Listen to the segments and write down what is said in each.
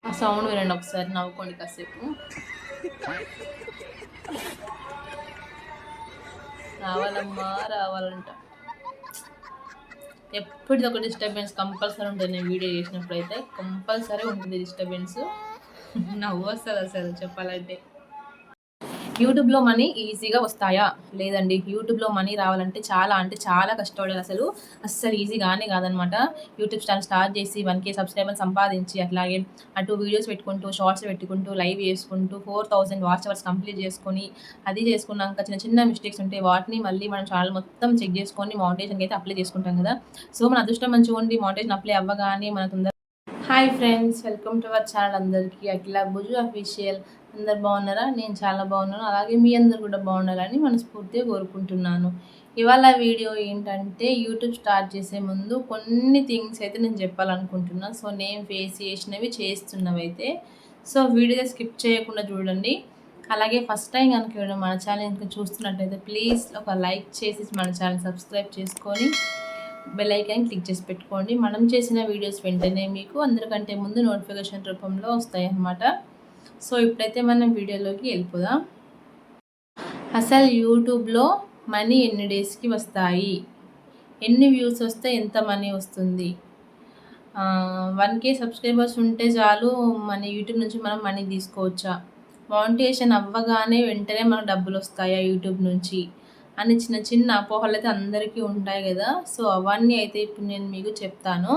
ఆ సౌండ్ వినండి ఒకసారి, నవ్వుకోండి కాసేపు. రావాలమ్మా రావాలంట. ఎప్పటిదొక డిస్టర్బెన్స్ కంపల్సరీ ఉంటుంది. నేను వీడియో చేసినప్పుడు అయితే కంపల్సరీ ఉంటుంది డిస్టర్బెన్స్. నవ్వు వస్తుంది అసలు చెప్పాలంటే. యూట్యూబ్లో మనీ ఈజీగా వస్తాయా? లేదండి. యూట్యూబ్లో మనీ రావాలంటే చాలా అంటే చాలా కష్టపడాలి. అస్సలు ఈజీగానే కాదనమాట. యూట్యూబ్ ఛానల్ స్టార్ట్ చేసి 1K సబ్స్క్రైబర్స్ సంపాదించి, అట్లాగే అటు వీడియోస్ పెట్టుకుంటూ, షార్ట్స్ పెట్టుకుంటూ, లైవ్ చేసుకుంటూ 4000 వాచ్ అవర్స్ కంప్లీట్ చేసుకొని, అది చేసుకున్నాక చిన్న చిన్న మిస్టేక్స్ ఉంటే వాటిని మళ్ళీ మనం ఛానల్ మొత్తం చెక్ చేసుకొని మానిటైజేషన్కి అయితే అప్లై చేసుకుంటాం కదా. సో మన అదృష్టం మంచిగా ఉండి మానిటైజేషన్ అప్లై అవ్వగానే మన తొందర. Hi friends, welcome to our channel. అందరికీ అఖిల బుజు అఫీషియల్. అందరు బాగున్నారా? నేను చాలా బాగున్నాను. అలాగే మీ అందరు కూడా బాగుండాలని మనస్ఫూర్తిగా కోరుకుంటున్నాను. ఇవాళ వీడియో ఏంటంటే, యూట్యూబ్ స్టార్ట్ చేసే ముందు కొన్ని థింగ్స్ అయితే నేను చెప్పాలనుకుంటున్నాను. సో నేను ఫేస్ చేసినవి, చేస్తున్నవి అయితే. సో వీడియో స్కిప్ చేయకుండా చూడండి. అలాగే ఫస్ట్ టైం కనుక మన ఛానల్ ఇంకా చూస్తున్నట్టయితే ప్లీజ్ ఒక లైక్ చేసి మన ఛానల్ సబ్స్క్రైబ్ చేసుకొని బెల్ ఐకాన్ క్లిక్ చేసి పెట్టుకోండి. మనం చేసిన వీడియోస్ వెంటనే మీకు అందరికంటే ముందు నోటిఫికేషన్ రూపంలో వస్తాయి అన్నమాట. సో ఇప్పుడైతే మనం వీడియోలోకి వెళ్ళిపోదాం. అసలు యూట్యూబ్లో మనీ ఎన్ని డేస్కి వస్తాయి, ఎన్ని వ్యూస్ వస్తే ఎంత మనీ వస్తుంది, 1K సబ్స్క్రైబర్స్ ఉంటే చాలు మన యూట్యూబ్ నుంచి మనం మనీ తీసుకోవచ్చా, మానిటైజేషన్ అవ్వగానే వెంటనే మనకు డబ్బులు వస్తాయా యూట్యూబ్ నుంచి అని చిన్న చిన్న అపోహలు అయితే అందరికీ ఉంటాయి కదా. సో అవన్నీ అయితే ఇప్పుడు నేను మీకు చెప్తాను.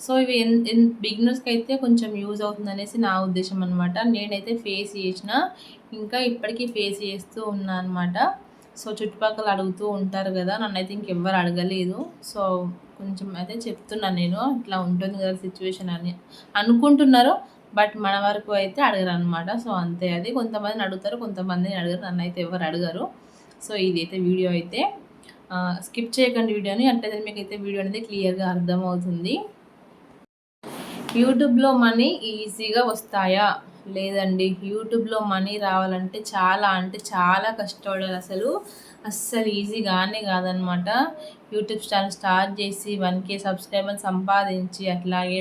సో ఇవి బిగినర్స్కి అయితే కొంచెం యూజ్ అవుతుంది అనేసి నా ఉద్దేశం అనమాట. నేనైతే ఫేస్ చేసిన, ఇంకా ఇప్పటికీ ఫేస్ చేస్తూ ఉన్నా అనమాట. సో చుట్టుపక్కల అడుగుతూ ఉంటారు కదా, నన్ను అయితే ఇంకెవ్వరు అడగలేదు. సో కొంచెం అయితే చెప్తున్నాను నేను, ఇట్లా ఉంటుంది కదా సిచ్యువేషన్ అని అనుకుంటున్నారు. బట్ మన వరకు అయితే అడగరు అనమాట. సో అంతే, అది కొంతమందిని అడుగుతారు, కొంతమందిని అడగరు. నన్ను అయితే ఎవరు అడగరు. సో ఇదైతే వీడియో అయితే స్కిప్ చేయకండి వీడియోని, అంటే మీకు అయితే వీడియో అనేది క్లియర్గా అర్థమవుతుంది. యూట్యూబ్లో మనీ ఈజీగా వస్తాయా? లేదండి. యూట్యూబ్లో మనీ రావాలంటే చాలా అంటే చాలా కష్టపడాలి. అస్సలు ఈజీగానే కాదనమాట. యూట్యూబ్ ఛానల్ స్టార్ట్ చేసి 1K సబ్స్క్రైబర్స్ సంపాదించి, అట్లాగే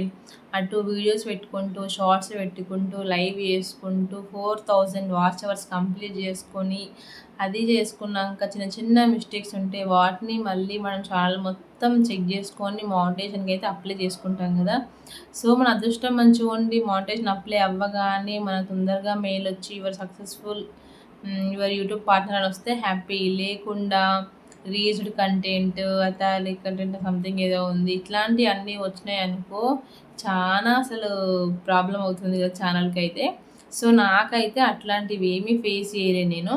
అటు వీడియోస్ పెట్టుకుంటూ, షార్ట్స్ పెట్టుకుంటూ, లైవ్ చేసుకుంటూ 4000 వాచ్ అవర్స్ కంప్లీట్ చేసుకొని, అది చేసుకున్నాక చిన్న చిన్న మిస్టేక్స్ ఉంటే వాటిని మళ్ళీ మనం ఛానల్ మొత్తం చెక్ చేసుకొని మానిటైజేషన్కి అయితే అప్లై చేసుకుంటాం కదా. సో మన అదృష్టం మంచిగా ఉండి మానిటైజేషన్ అప్లై అవ్వగానే మన తొందరగా మెయిల్ వచ్చి your successful, your YouTube partner అని వస్తే హ్యాపీ. లేకుండా రీచ్డ్ కంటెంట్, అథాలిక్ కంటెంట్ సంథింగ్ ఏదో ఉంది, ఇట్లాంటివి అన్నీ వచ్చినాయి అనుకో చాలా అసలు ప్రాబ్లం అవుతుంది కదా ఛానల్కి అయితే. సో నాకైతే అట్లాంటివి ఏమీ ఫేస్ చేయలే నేను.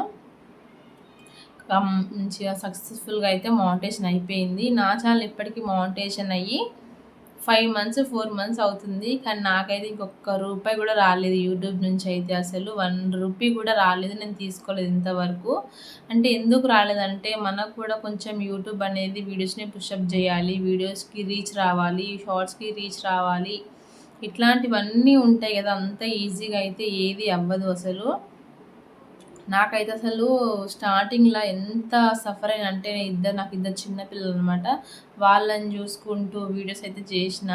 మంచిగా సక్సెస్ఫుల్గా అయితే మానిటైజేషన్ అయిపోయింది. నా ఛానల్ ఇప్పటికీ మానిటైజేషన్ అయ్యి 5 మంత్స్ 4 మంత్స్ అవుతుంది. కానీ నాకైతే ఇంకొక రూపాయి కూడా రాలేదు యూట్యూబ్ నుంచి అయితే. అసలు 1 రూపీ కూడా రాలేదు, నేను తీసుకోలేదు ఇంతవరకు. అంటే ఎందుకు రాలేదంటే, మనకు కూడా కొంచెం యూట్యూబ్ అనేది వీడియోస్ని పుషప్ చేయాలి, వీడియోస్కి రీచ్ రావాలి, షార్ట్స్కి రీచ్ రావాలి, ఇట్లాంటివన్నీ ఉంటాయి కదా. అంత ఈజీగా అయితే ఏది అవ్వదు అసలు. నాకైతే అసలు స్టార్టింగ్లో ఎంత సఫర్ అయినా అంటే, నాకు ఇద్దరు చిన్నపిల్లలు అనమాట. వాళ్ళని చూసుకుంటూ వీడియోస్ అయితే చేసిన.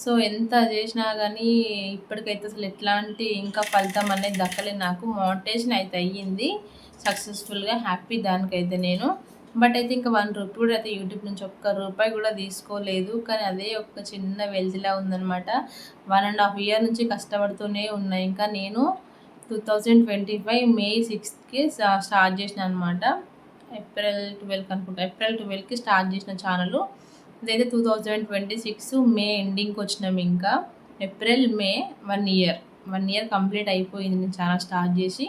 సో ఎంత చేసినా కానీ ఇప్పటికైతే అసలు ఎట్లాంటి ఇంకా ఫలితం అనేది దక్కలేదు నాకు. మానిటైజేషన్ అయితే అయ్యింది సక్సెస్ఫుల్గా, హ్యాపీ దానికైతే నేను. బట్ అయితే ఇంకా 1 రూపీ కూడా అయితే యూట్యూబ్ నుంచి ఒక్క రూపాయి కూడా తీసుకోలేదు. కానీ అదే ఒక చిన్న వెల్తిలా ఉందనమాట. 1.5 ఇయర్ నుంచి కష్టపడుతూనే ఉన్నా. ఇంకా నేను 2025 మే 6కి స్టార్ట్ చేసిన అనమాట. ఏప్రిల్ 12 అనుకుంటా, ఏప్రిల్ 12కి స్టార్ట్ చేసిన ఛానల్. ఇదైతే 2026 మే ఎండింగ్కి వచ్చినాం. ఇంకా ఏప్రిల్ మే 1 ఇయర్ కంప్లీట్ అయిపోయింది నేను ఛానల్ స్టార్ట్ చేసి.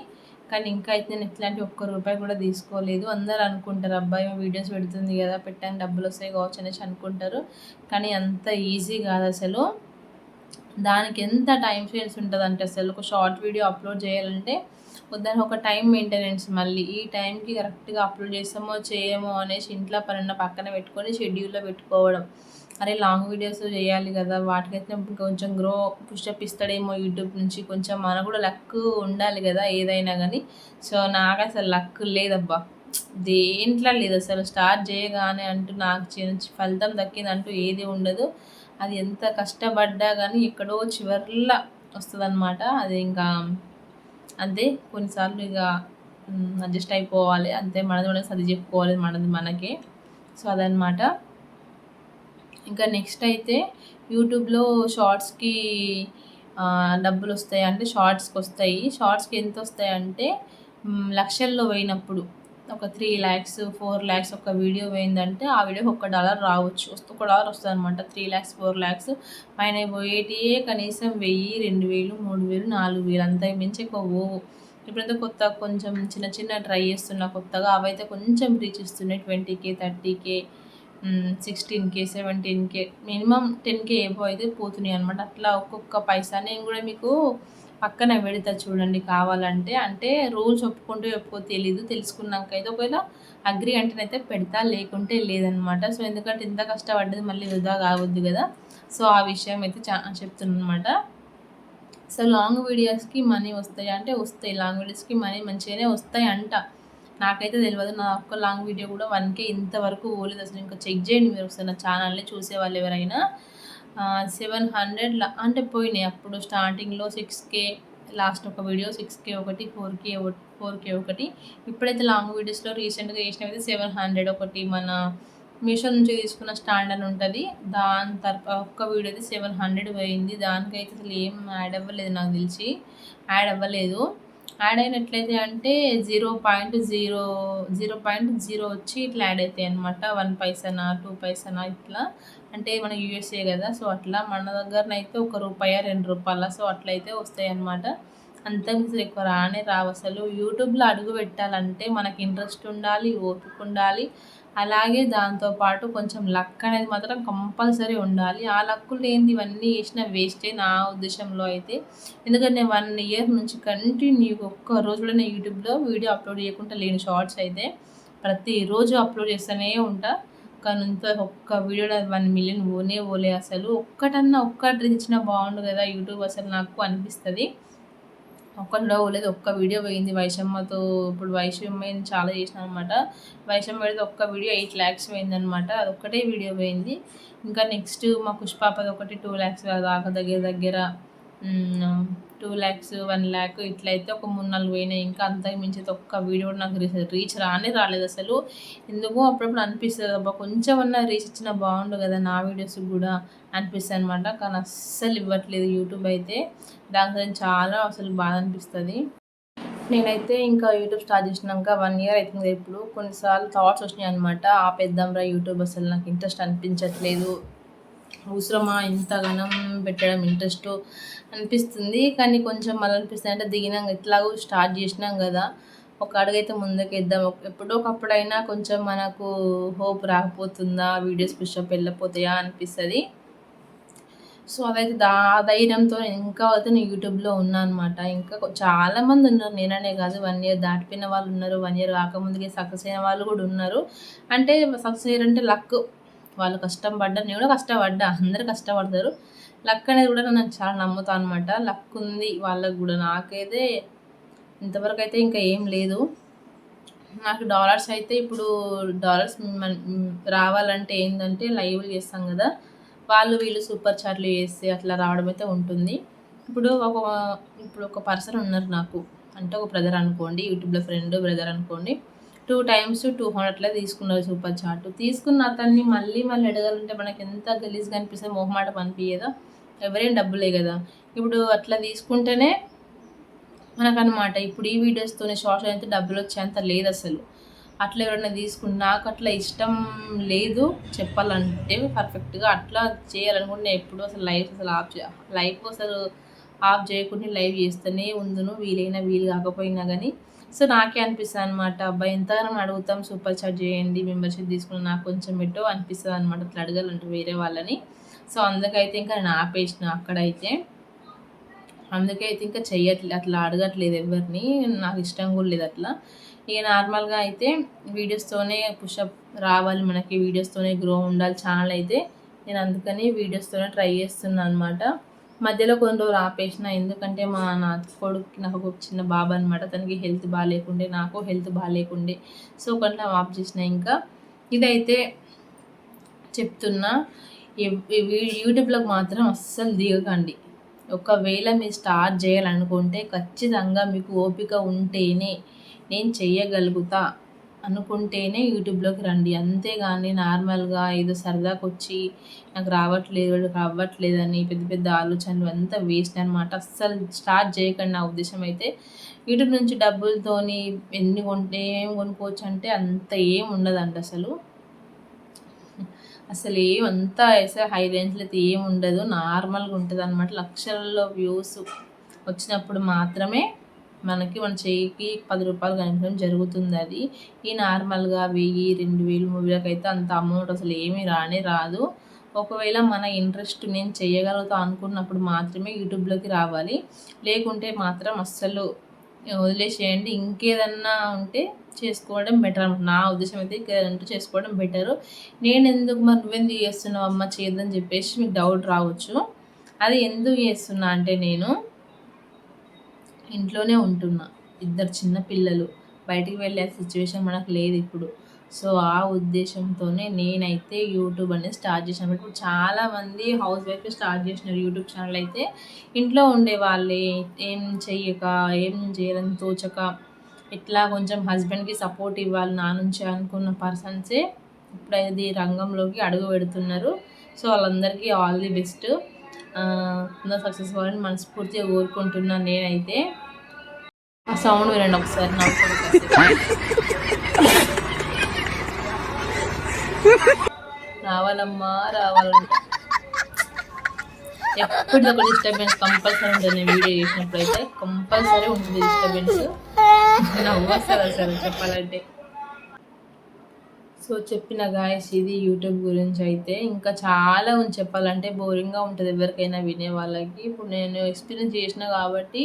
కానీ ఇంకా అయితే నేను ఇట్లాంటి ఒక్క రూపాయి కూడా తీసుకోలేదు. అందరూ అనుకుంటారు, అబ్బాయి వీడియోస్ పెడుతుంది కదా, పెట్టాను డబ్బులు వస్తాయి కావచ్చు అనేసి అనుకుంటారు. కానీ అంత ఈజీ కాదు అసలు. దానికి ఎంత టైం స్పెండ్స్ ఉంటుంది అంటే, అసలు ఒక షార్ట్ వీడియో అప్లోడ్ చేయాలంటే దానికి ఒక టైం మెయింటెనెన్స్. మళ్ళీ ఈ టైంకి కరెక్ట్గా అప్లోడ్ చేస్తామో చేయమో అనేసి ఇంట్లో పనున్న పక్కన పెట్టుకొని షెడ్యూల్లో పెట్టుకోవడం. అరే లాంగ్ వీడియోస్ చేయాలి కదా, వాటికైతే కొంచెం పుషప్ ఇస్తాడేమో యూట్యూబ్ నుంచి, కొంచెం మనకు కూడా లక్ ఉండాలి కదా ఏదైనా కానీ. సో నాకు అసలు లక్ లేదబ్బా, దేంట్లో లేదు అసలు. స్టార్ట్ చేయగానే అంటూ నాకు ఫలితం దక్కిందంటూ ఏది ఉండదు. అది ఎంత కష్టపడ్డా కానీ ఎక్కడో చివర్లో వస్తుందన్నమాట. అది ఇంకా అంతే, కొన్నిసార్లు ఇక అడ్జస్ట్ అయిపోవాలి అంతే, మనది మనకి సర్ది చెప్పుకోవాలి, మనది మనకి. సో అదనమాట. ఇంకా నెక్స్ట్ అయితే యూట్యూబ్లో షార్ట్స్కి డబ్బులు వస్తాయి అంటే షార్ట్స్కి వస్తాయి. షార్ట్స్కి ఎంత వస్తాయి అంటే లక్షల్లో పోయినప్పుడు ఒక 3 lakhs 4 lakhs ఒక వీడియో పోయిందంటే ఆ వీడియోకి $1 రావచ్చు, $1 వస్తుంది అనమాట. 3 lakhs 4 lakhs పైన పోయేటియే కనీసం 1000 2000 3000 4000 అంతకు మించి ఎక్కువ పోవు. ఇప్పుడైతే కొత్త కొంచెం చిన్న చిన్న ట్రై చేస్తున్నా కొత్తగా, అవైతే కొంచెం రీచ్ ఇస్తున్నాయి. 20K 30K 16K 17K minimum 10K ఏవో అయితే పోతున్నాయి అనమాట. అట్లా ఒక్కొక్క పైసా నేను కూడా మీకు పక్కన పెడతా చూడండి కావాలంటే. అంటే రూల్స్ ఒప్పుకుంటూ ఒప్పుకో తెలీదు, తెలుసుకున్నాక అయితే ఒకవేళ అగ్రి అంటేనైతే పెడతా, లేకుంటే లేదనమాట. సో ఎందుకంటే ఇంత కష్టపడ్డది మళ్ళీ వృధా కావద్దు కదా. సో ఆ విషయం అయితే చెప్తున్నాను అనమాట. సో లాంగ్ వీడియోస్కి మనీ వస్తాయి అంటే వస్తాయి, లాంగ్ వీడియోస్కి మనీ మంచిగానే వస్తాయి అంట. నాకైతే తెలియదు, నా ఒక్క లాంగ్ వీడియో కూడా 1K ఇంతవరకు పోలేదు అసలు. ఇంకా చెక్ చేయండి మీరు ఒకసారి నా ఛానల్ని చూసేవాళ్ళు ఎవరైనా. 700 అంటే పోయినాయి అప్పుడు స్టార్టింగ్లో 6K, లాస్ట్ ఒక వీడియో 6K ఒకటి, 4K ఒకటి. ఇప్పుడైతే లాంగ్ వీడియోస్లో రీసెంట్గా చేసినవి 700 ఒకటి. మన మీషో నుంచి తీసుకున్న స్టాండ్ అని ఉంటుంది, దాని ఒక్క వీడియో అయితే 700 పోయింది. దానికైతే అసలు ఏం యాడ్ అవ్వలేదు, నాకు తెలిసి యాడ్ అవ్వలేదు. యాడ్ అయినట్లయితే అంటే 0.0 వచ్చి ఇట్లా యాడ్ అవుతాయి అనమాట. 1 పైసనా 2 పైసనా ఇట్లా. అంటే మన యూఎస్ఏ కదా, సో అట్లా. మన దగ్గరనైతే ₹1 ₹2, సో అట్లయితే వస్తాయి అనమాట. అంతకు ఎక్కువ రావు అసలు. యూట్యూబ్లో అడుగు పెట్టాలంటే మనకి ఇంట్రెస్ట్ ఉండాలి, ఓపిక ఉండాలి, అలాగే దాంతోపాటు కొంచెం లక్ అనేది మాత్రం కంపల్సరీ ఉండాలి. ఆ లక్కు లేనిది ఇవన్నీ చేసిన వేస్టే నా ఉద్దేశంలో అయితే. ఎందుకంటే 1 year నుంచి కంటిన్యూగా ఒక్క రోజు కూడా నేను యూట్యూబ్లో వీడియో అప్లోడ్ చేయకుండా లేని. షార్ట్స్ అయితే ప్రతిరోజు అప్లోడ్ చేస్తూనే ఉంటా, కానీ ఒక్క వీడియో 1 million పోలే అసలు. ఒక్కటి ఇచ్చినా బాగుండు కదా యూట్యూబ్ అసలు నాకు అనిపిస్తుంది. ఒక్కటి కూడా పోలేదు, ఒక్క వీడియో పోయింది వైషమ్మతో. ఇప్పుడు వైషమ్మ చాలా చేసిన అనమాట. వైషమ్మ పెడితే ఒక్క వీడియో 8 lakhs పోయిందనమాట, అదొక్కటే వీడియో పోయింది. ఇంకా నెక్స్ట్ మా పుష్పాపది ఒకటి 2 lakhs దాకా దగ్గర 2 lakhs 1 lakh ఇట్లయితే ఒక 3-4 పోయినాయి. ఇంకా అంతకు మించి ఒక్క వీడియో కూడా నాకు రీచ్ రాలేదు అసలు. ఎందుకో అప్పుడప్పుడు అనిపిస్తుంది, అబ్బా కొంచెమన్నా రీచ్ ఇచ్చినా బాగుండు కదా నా వీడియోస్ కూడా అనిపిస్తుంది అనమాట. కానీ అస్సలు ఇవ్వట్లేదు యూట్యూబ్ అయితే. దాని గురించి చాలా అసలు బాధ అనిపిస్తుంది. నేనైతే ఇంకా యూట్యూబ్ స్టార్ట్ చేసినాక 1 year అవుతుంది. ఇప్పుడు కొన్నిసార్లు థాట్స్ వచ్చినాయి అనమాట, ఆపేద్దాంరా యూట్యూబ్, అసలు నాకు ఇంట్రెస్ట్ అనిపించట్లేదు, అవసరమా ఇంతగానం పెట్టడం ఇంట్రెస్ట్ అనిపిస్తుంది. కానీ కొంచెం మళ్ళీ అనిపిస్తుంది అంటే దిగినాక ఎట్లాగో స్టార్ట్ చేసినాం కదా, ఒక అడుగైతే ముందుకేద్దాం. ఎప్పుడో ఒకప్పుడైనా కొంచెం మనకు హోప్ రాకపోతుందా, వీడియోస్ పుషప్ వెళ్ళిపోతాయా అనిపిస్తుంది. సో అదైతే ధైర్యంతో ఇంకా అయితే నేను యూట్యూబ్లో ఉన్నా అనమాట. ఇంకా చాలామంది ఉన్నారు, నేననే కాదు, 1 year దాటిపోయిన వాళ్ళు ఉన్నారు, 1 year కాకముందుకే సక్సెస్ అయిన వాళ్ళు కూడా ఉన్నారు. అంటే సక్సెస్ అయ్యారంటే లక్, వాళ్ళు కష్టం పడ్డారు, నేను కూడా కష్టపడ్డా, అందరు కష్టపడతారు. లక్ అనేది కూడా నేను చాలా నమ్ముతాను అనమాట. లక్ ఉంది వాళ్ళకు కూడా. నాకైతే ఇంతవరకు అయితే ఇంకా ఏం లేదు. నాకు డాలర్స్ అయితే ఇప్పుడు డాలర్స్ రావాలంటే ఏంటంటే లైవ్లు చేస్తాం కదా, వాళ్ళు వీళ్ళు సూపర్ చాట్లు చేస్తే అట్లా రావడం అయితే ఉంటుంది. ఇప్పుడు ఒక పర్సన్ ఉన్నారు నాకు, అంటే ఒక బ్రదర్ అనుకోండి, యూట్యూబ్లో ఫ్రెండ్ బ్రదర్ అనుకోండి. 2 times 200 అట్లా తీసుకున్నారు సూపర్ చాట్. తీసుకున్న అతన్ని మళ్ళీ అడగాలంటే మనకి ఎంత గలీజ్గా అనిపిస్తుంది, మొహమాటం అనిపించదా? ఎవరైనా డబ్బులే కదా. ఇప్పుడు అట్లా తీసుకుంటేనే మనకనమాట. ఇప్పుడు ఈ వీడియోస్తోనే షార్ట్స్ అయితే డబ్బులు వచ్చేంత లేదు అసలు. అట్లా ఎవరైనా తీసుకుని, నాకు అట్లా ఇష్టం లేదు చెప్పాలంటే పర్ఫెక్ట్గా. అట్లా చేయాలనుకుంటే నేను ఎప్పుడు అసలు లైఫ్ అసలు ఆఫ్ చేయకుండా లైవ్ చేస్తూనే ఉందును, వీలు కాకపోయినా కానీ. సో నాకే అనిపిస్తుంది అనమాట, అబ్బాయి ఎంతగానో అడుగుతాం సూపర్ చాట్ చేయండి, మెంబర్షిప్ తీసుకుని నాకు కొంచెం పెట్టో అనిపిస్తుంది అనమాట, అట్లా అడగాలంటే వేరే వాళ్ళని. సో అందుకైతే ఇంకా నేను ఆపేసిన అక్కడైతే. అందుకే అయితే ఇంకా చెయ్యట్లేదు, అట్లా అడగట్లేదు ఎవరిని, నాకు ఇష్టం కూడా లేదు అట్లా. ఇక నార్మల్గా అయితే వీడియోస్తోనే పుషప్ రావాలి మనకి, వీడియోస్తోనే గ్రో ఉండాలి ఛానల్ అయితే. నేను అందుకని వీడియోస్తోనే ట్రై చేస్తున్నాను అనమాట. మధ్యలో కొన్ని రోజులు ఆపేసిన, ఎందుకంటే నా కొడుకు, నాకు ఒక చిన్న బాబు అనమాట, తనకి హెల్త్ బాగాలేకుండే, నాకు హెల్త్ బాగాలేకుండే. సో కొంచెం ఆఫ్ చేసిన. ఇంకా ఇదైతే చెప్తున్నా, యూట్యూబ్లోకి మాత్రం అస్సలు దిగకండి. ఒకవేళ మీరు స్టార్ట్ చేయాలనుకుంటే ఖచ్చితంగా మీకు ఓపిక ఉంటేనే నేను చెయ్యగలుగుతా అనుకుంటేనే యూట్యూబ్లోకి రండి. అంతేగాని నార్మల్గా ఏదో సరదాకి వచ్చి నాకు రావట్లేదని పెద్ద పెద్ద ఆలోచనలు అంతా వేస్ట్ అనమాట. అస్సలు స్టార్ట్ చేయకండి. నా ఉద్దేశం అయితే యూట్యూబ్ నుంచి డబ్బులతోని ఏం కొనుక్కోవచ్చు అంటే అంత ఏం ఉండదండి అసలు. అసలు ఏమంతా అసలు హై రేంజ్లో అయితే ఏమి ఉండదు, నార్మల్గా ఉంటుంది అనమాట. లక్షల్లో వ్యూస్ వచ్చినప్పుడు మాత్రమే మన చేయికి 10 రూపాయలు కనిపించడం జరుగుతుంది. అది ఈ నార్మల్గా 1000, 2000 మూవీలకు అయితే అంత అమౌంట్ అసలు ఏమీ రాదు. ఒకవేళ మన ఇంట్రెస్ట్ నేను చేయగలుగుతా అనుకున్నప్పుడు మాత్రమే యూట్యూబ్లోకి రావాలి. లేకుంటే మాత్రం అస్సలు వదిలేసేయండి. ఇంకేదన్నా ఉంటే చేసుకోవడం బెటర్ అనమాట. నా ఉద్దేశం అయితే ఇంకేదంటూ చేసుకోవడం బెటరు. నేను ఎందుకు మరి నువ్వెందుకు చేస్తున్నావు అమ్మ చేయొద్దని చెప్పేసి మీకు డౌట్ రావచ్చు. అది ఎందుకు చేస్తున్నా అంటే నేను ఇంట్లోనే ఉంటున్నా, 2 చిన్న పిల్లలు, బయటికి వెళ్ళే సిచ్యువేషన్ మనకు లేదు ఇప్పుడు. సో ఆ ఉద్దేశంతోనే నేనైతే యూట్యూబ్ అనేది స్టార్ట్ చేశాను. ఇప్పుడు చాలామంది హౌస్ వైఫ్ స్టార్ట్ చేసినారు యూట్యూబ్ ఛానల్. అయితే ఇంట్లో ఉండే వాళ్ళే ఏం చేయాలని తోచక ఇట్లా కొంచెం హస్బెండ్కి సపోర్ట్ ఇవ్వాలి నా నుంచి అనుకున్న పర్సన్సే ఇప్పుడు అది రంగంలోకి అడుగు పెడుతున్నారు. సో వాళ్ళందరికీ ఆల్ ది బెస్ట్. సక్సెస్ అవ్వాలని మనస్ఫూర్తిగా కోరుకుంటున్నాను నేనైతే. ఆ సౌండ్ వినండి ఒకసారి. రావాలమ్మా రావాలంట. ఎప్పుడు ఒక డిస్టర్బెన్స్ కంపల్సరీ ఉంటుంది. నేను వీడియో చేసినప్పుడు అయితే కంపల్సరీ ఉంటుంది డిస్టర్బెన్స్. నవ్వు వస్తుంది అసలు చెప్పాలంటే. సో చెప్పిన గాయస్ ఇది యూట్యూబ్ గురించి అయితే. ఇంకా చాలా ఉంది చెప్పాలంటే, బోరింగ్గా ఉంటుంది ఎవరికైనా వినే వాళ్ళకి. ఇప్పుడు నేను ఎక్స్పీరియన్స్ చేసిన కాబట్టి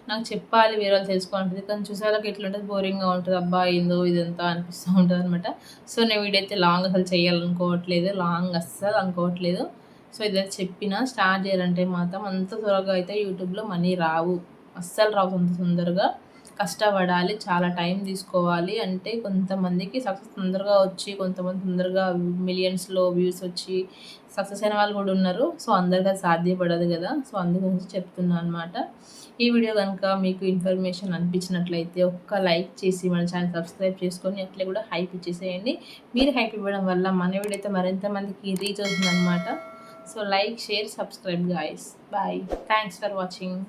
నాకు చెప్పాలి, వేరే వాళ్ళు తెలుసుకోవాలంటుంది. కానీ చూసే వాళ్ళకి ఎట్లా ఉంటుంది, బోరింగ్గా ఉంటుంది. అబ్బా ఏందో ఇదంతా అనిపిస్తూ ఉంటుంది అనమాట. సో నేను వీడియో అయితే లాంగ్ అసలు చేయాలనుకోవట్లేదు, అస్సలు అనుకోవట్లేదు. సో ఇదైతే చెప్పిన స్టార్ట్ చేయాలంటే మాత్రం అంత త్వరగా అయితే యూట్యూబ్లో మనీ రావు, అస్సలు రావు. అంత తొందరగా కష్టపడాలి, చాలా టైం తీసుకోవాలి. అంటే కొంతమందికి సక్సెస్ తొందరగా వచ్చి, కొంతమంది తొందరగా మిలియన్స్లో వ్యూస్ వచ్చి సక్సెస్ అయిన వాళ్ళు కూడా ఉన్నారు. సో అందరికీ అది సాధ్యపడదు కదా. సో అందుగురించి చెప్తున్నాను అనమాట. ఈ వీడియో కనుక మీకు ఇన్ఫర్మేషన్ అనిపించినట్లయితే ఒక్క లైక్ చేసి మన ఛానల్ సబ్స్క్రైబ్ చేసుకొని అట్లే కూడా హైప్ ఇచ్చేసేయండి. మీరు హైప్ ఇవ్వడం వల్ల మన వీడియో అయితే మరింత మందికి రీచ్ అవుతుంది అనమాట. So like, share, subscribe guys. Bye. Thanks for watching.